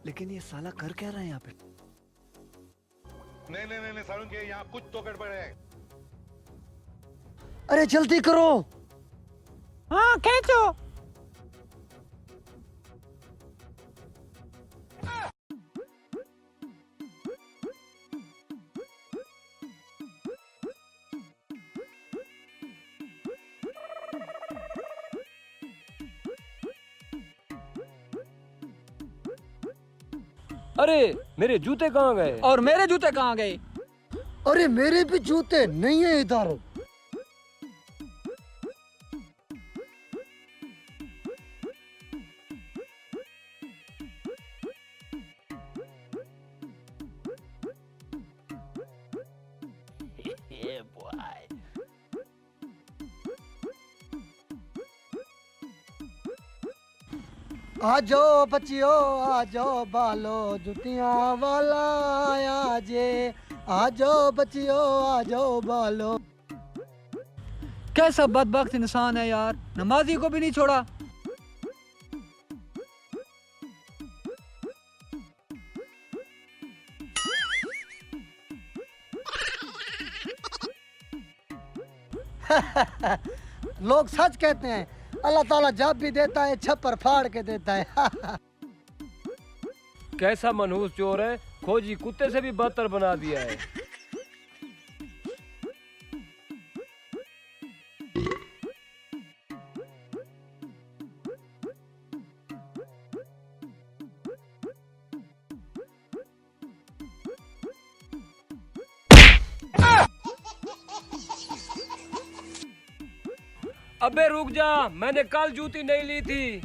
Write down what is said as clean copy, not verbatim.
लेकिन ये साला कर क्या रहा है यहाँ पे? नहीं सारुण के यहाँ कुछ तो गड़बड़ है। अरे जल्दी करो। हाँ खींचो। अरे मेरे जूते कहाँ गए? और मेरे जूते कहाँ गए? अरे मेरे भी जूते नहीं है इधर। आ जाओ बच्चियों, आ जाओ बालो, जुतियां वाला आया जे। आ जाओ बच्चियों, आ जाओ बालो। कैसा बदबख्त इंसान है यार, नमाजी को भी नहीं छोड़ा। लोग सच कहते हैं, अल्लाह ताला जब भी देता है छप्पर फाड़ के देता है। कैसा मनहूस चोर है, खोजी कुत्ते से भी बदतर बना दिया है। अबे रुक जा, मैंने कल जूती नहीं ली थी।